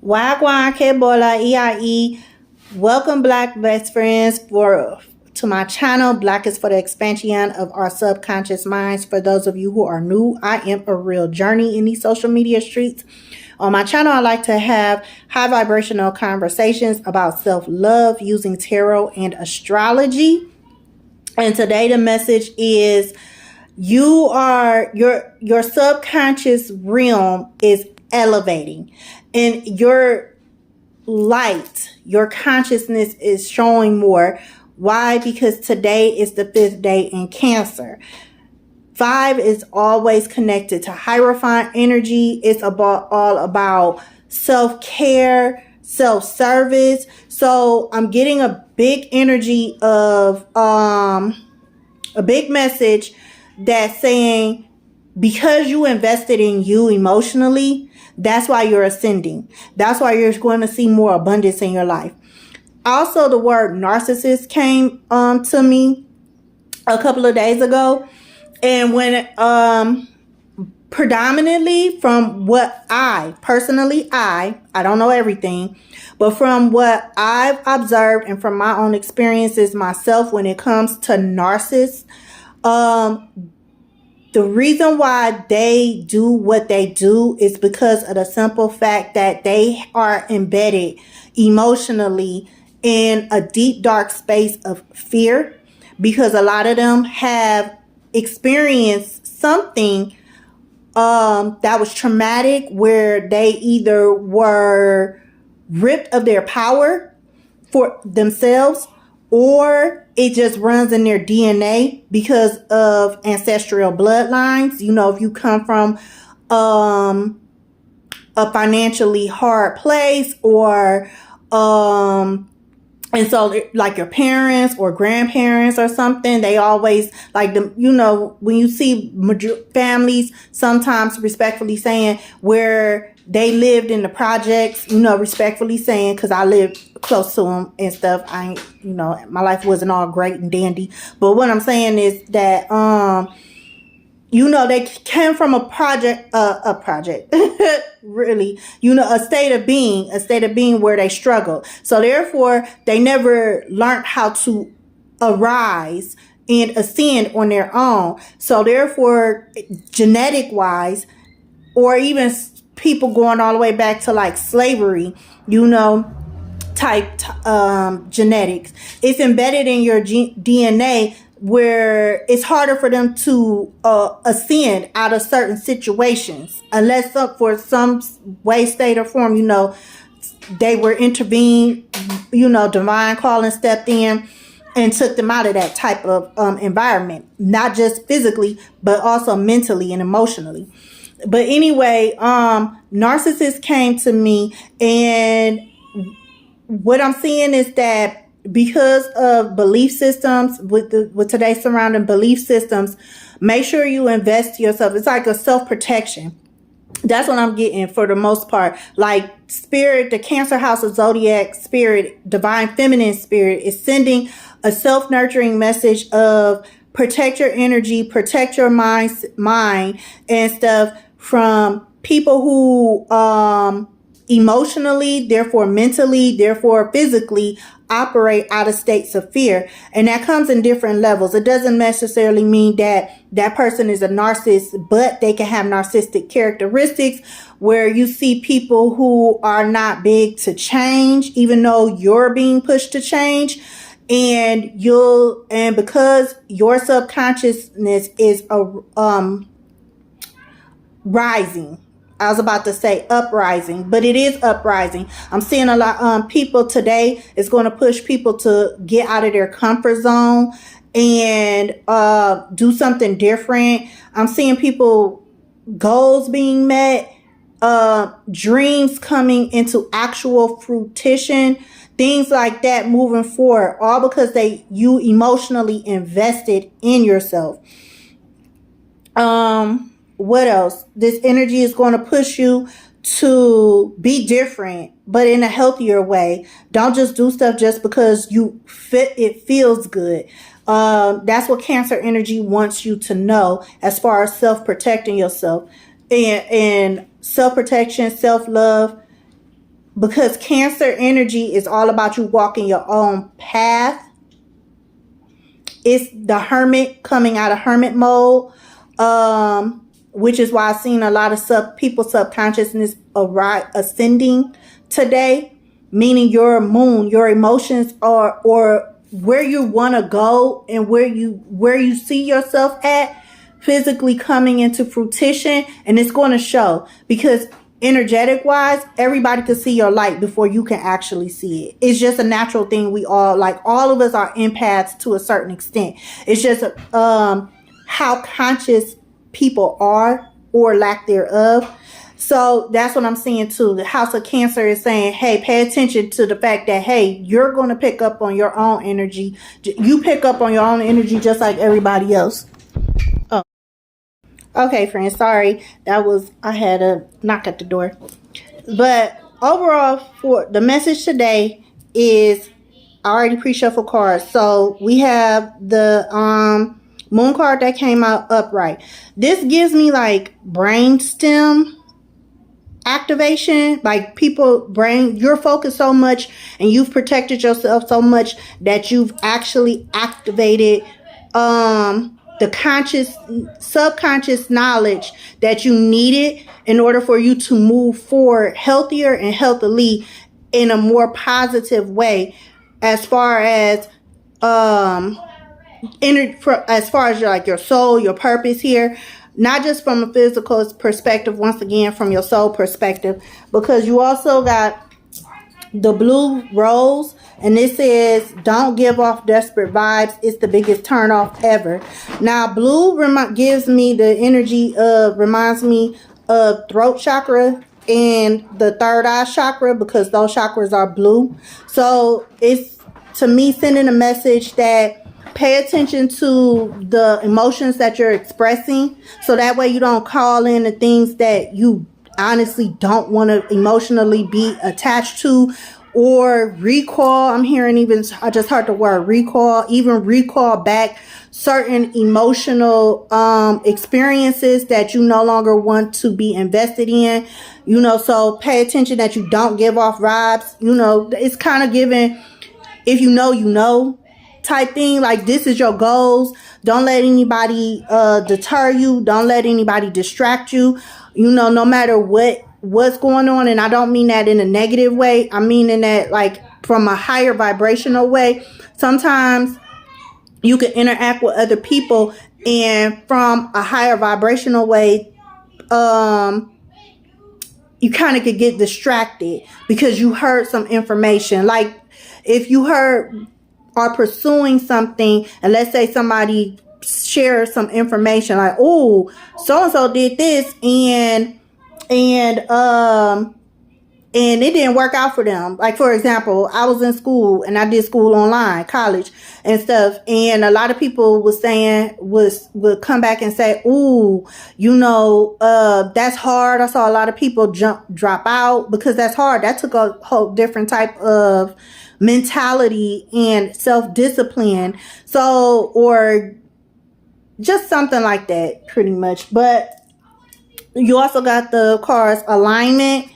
Wagwan 𝐷𝑂𝐸𝑆 Welcome, Black best friends, to my channel. Black is for the expansion of our subconscious minds. For those of you who are new, I am a real journey in these social media streets. On my channel, I like to have high vibrational conversations about self-love using tarot and astrology. And today the message is your subconscious realm is elevating, and your light, your consciousness is showing more. Why? Because today is the 5th day in Cancer. 5 is always connected to Hierophant energy. It's all about self-care, self-service. So I'm getting a big energy of a big message that's saying, because you invested in you emotionally, that's why you're ascending. That's why you're going to see more abundance in your life. Also, the word narcissist came to me a couple of days ago. And when predominantly from what I personally, I don't know everything, but from what I've observed and from my own experiences myself when it comes to narcissists, the reason why they do what they do is because of the simple fact that they are embedded emotionally in a deep, dark space of fear, because a lot of them have experienced something that was traumatic, where they either were ripped of their power for themselves, or it just runs in their DNA because of ancestral bloodlines. You know, if you come from a financially hard place, or and so like your parents or grandparents or something, they always like them, you know, when you see families sometimes respectfully saying where they lived in the projects, you know, respectfully saying, because I lived close to them and stuff. You know, my life wasn't all great and dandy. But what I'm saying is that, you know, they came from a project, really, you know, a state of being where they struggled. So therefore, they never learned how to arise and ascend on their own. So therefore, genetic wise, or even people going all the way back to like slavery, you know, type genetics, it's embedded in your DNA, where it's harder for them to ascend out of certain situations, unless for some way, state, or form, you know, they were intervened, you know, divine calling stepped in and took them out of that type of environment, not just physically, but also mentally and emotionally. But anyway, narcissists came to me, and what I'm seeing is that because of belief systems, with today's surrounding belief systems, make sure you invest in yourself. It's like a self-protection. That's what I'm getting for the most part. Like spirit, the Cancer house of zodiac spirit, divine feminine spirit, is sending a self-nurturing message of protect your energy, protect your mind and stuff from people who emotionally, therefore mentally, therefore physically operate out of states of fear. And that comes in different levels. It doesn't necessarily mean that that person is a narcissist, but they can have narcissistic characteristics, where you see people who are not big to change, even though you're being pushed to change. And because your subconsciousness is rising. I was about to say uprising, but it is uprising. I'm seeing a lot people today is going to push people to get out of their comfort zone and do something different. I'm seeing people, goals being met, dreams coming into actual fruition, things like that moving forward, all because you emotionally invested in yourself. What else? This energy is going to push you to be different, but in a healthier way. Don't just do stuff just because it feels good. That's what Cancer energy wants you to know as far as self-protecting yourself. And self-protection, self-love, because Cancer energy is all about you walking your own path. It's the Hermit coming out of Hermit mode, which is why I've seen a lot of people's subconsciousness ascending today, meaning your moon, your emotions are, or where you want to go and where you see yourself at physically coming into fruition, and it's going to show, because energetic wise, everybody can see your light before you can actually see it. It's just a natural thing. We all, like, all of us are empaths to a certain extent. It's just how conscious people are, or lack thereof. So that's what I'm seeing too. The House of Cancer is saying, hey, pay attention to the fact that, hey, you're going to pick up on your own energy. You pick up on your own energy just like everybody else. Oh, okay, friends. Sorry. I had a knock at the door. But overall, for the message today is, I already pre-shuffled cards. So we have the moon card that came out upright. This gives me like brainstem activation, like you're focused so much and you've protected yourself so much that you've actually activated the subconscious knowledge that you needed in order for you to move forward healthier and healthily in a more positive way, as far as your soul, your purpose here. Not just from a physical perspective, once again, from your soul perspective, because you also got the blue rose, and this says, don't give off desperate vibes. It's the biggest turnoff ever. Now, blue gives me the energy reminds me of throat chakra and the third eye chakra, because those chakras are blue. So it's, to me, sending a message that pay attention to the emotions that you're expressing, so that way you don't call in the things that you honestly don't want to emotionally be attached to, or recall. I just heard the word recall, even recall back certain emotional experiences that you no longer want to be invested in. So pay attention that you don't give off vibes. It's kind of giving, if you know type thing, like, this is your goals. Don't let anybody deter you. Don't let anybody distract you. No matter what's going on. And I don't mean that in a negative way. I mean in that, like, from a higher vibrational way. Sometimes you can interact with other people, and from a higher vibrational way, you kind of could get distracted because you heard some information. Like, if you are pursuing something, and let's say somebody shares some information, like, oh, so-and-so did this, and it didn't work out for them. Like, for example, I was in school and I did school online, college and stuff. And a lot of people would come back and say, ooh, that's hard. I saw a lot of people drop out because that's hard. That took a whole different type of mentality and self-discipline. So, or just something like that, pretty much. But you also got the cards alignment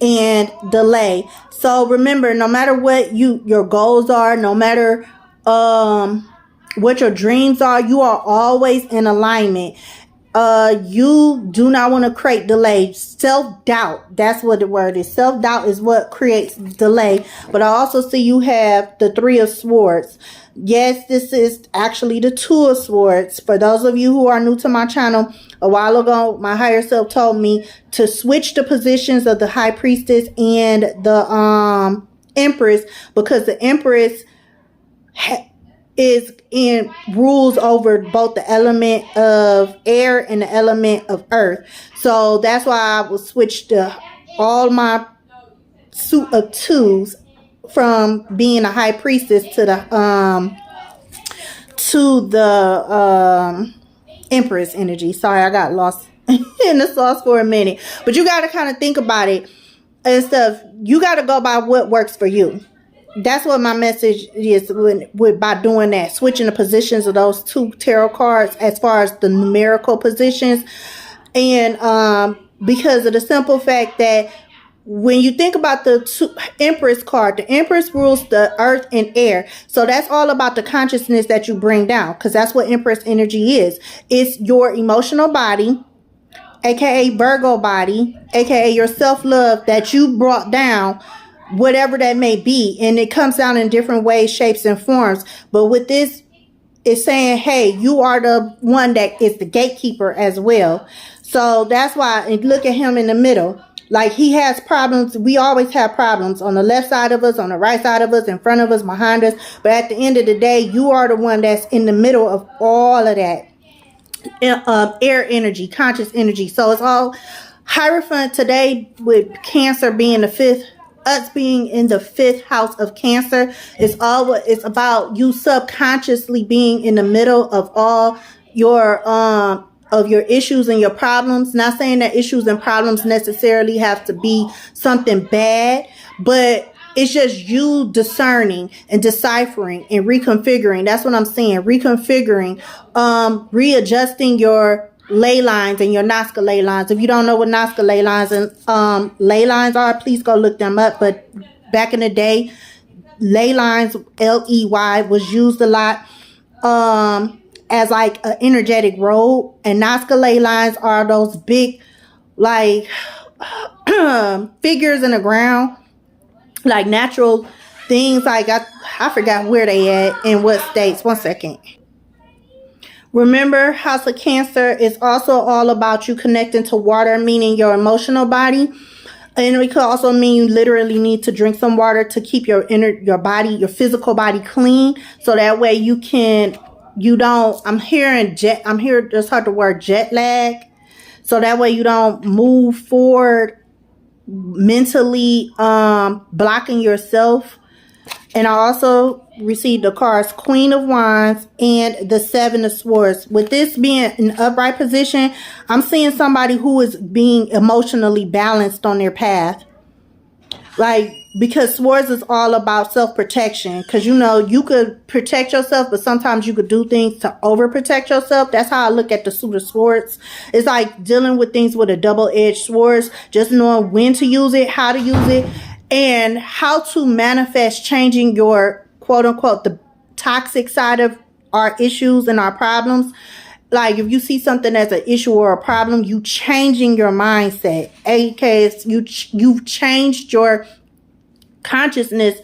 and delay. So remember, no matter what your goals are, no matter what your dreams are, you are always in alignment. You do not want to create delay. Self-doubt, that's what the word is. Self-doubt is what creates delay. But I also see you have the Three of Swords. Yes, this is actually the Two of Swords. For those of you who are new to my channel, a while ago, my higher self told me to switch the positions of the High Priestess and the Empress, because the Empress rules over both the element of air and the element of earth. So that's why I will switch all my suit of twos from being a High Priestess to the Empress energy. Sorry, I got lost in the sauce for a minute. But you got to kind of think about it and stuff. You got to go by what works for you. That's what my message is by doing that. Switching the positions of those two tarot cards as far as the numerical positions. And because of the simple fact that when you think about the Empress card, the Empress rules the earth and air. So that's all about the consciousness that you bring down, because that's what Empress energy is. It's your emotional body, aka Virgo body, aka your self-love that you brought down, whatever that may be. And it comes down in different ways, shapes, and forms. But with this, it's saying, hey, you are the one that is the gatekeeper as well. So that's why, and look at him in the middle. Like, he has problems. We always have problems on the left side of us, on the right side of us, in front of us, behind us. But at the end of the day, you are the one that's in the middle of all of that. Air energy, conscious energy. So it's all Hierophant today, with Cancer being the fifth, us being in the fifth house of Cancer. It's about you subconsciously being in the middle of all your of your issues and your problems. Not saying that issues and problems necessarily have to be something bad, but it's just you discerning and deciphering and reconfiguring. That's what I'm saying. Reconfiguring, readjusting your ley lines and your Nazca ley lines. If you don't know what Nazca ley lines and ley lines are, please go look them up. But back in the day, ley lines, L-E-Y, was used a lot as like an energetic road. And Nazca ley lines are those big, like, figures in the ground, like natural things. Like, I forgot where they at, in what states. One second. Remember, House of Cancer is also all about you connecting to water, meaning your emotional body. And it could also mean you literally need to drink some water to keep your body, your physical body clean. So that way I'm hearing just heard the word jet lag. So that way you don't move forward mentally, blocking yourself. And I also received the cards Queen of Wands and the Seven of Swords. With this being an upright position, I'm seeing somebody who is being emotionally balanced on their path. Like, because Swords is all about self-protection. Because, you know, you could protect yourself, but sometimes you could do things to overprotect yourself. That's how I look at the Suit of Swords. It's like dealing with things with a double-edged sword. Just knowing when to use it, how to use it, and how to manifest changing your, quote-unquote, the toxic side of our issues and our problems. Like, if you see something as an issue or a problem, you changing your mindset. aka you've changed your consciousness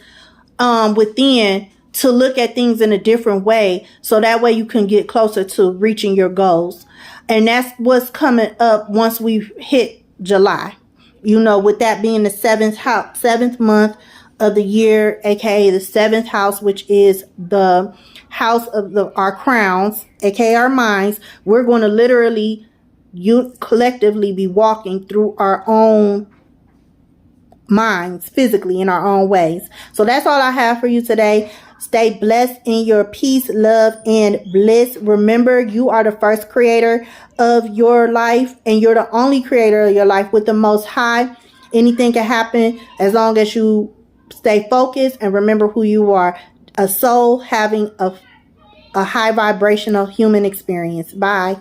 within to look at things in a different way, so that way you can get closer to reaching your goals. And that's what's coming up once we hit July. You know, with that being the seventh month of the year, aka the seventh house, which is the house of our crowns, aka our minds. We're going to literally, collectively be walking through our own minds, physically, in our own ways. So that's all I have for you today. Stay blessed in your peace, love, and bliss. Remember, you are the first creator of your life, and you're the only creator of your life with the Most High. Anything can happen as long as you stay focused and remember who you are. A soul having a high vibrational human experience. Bye.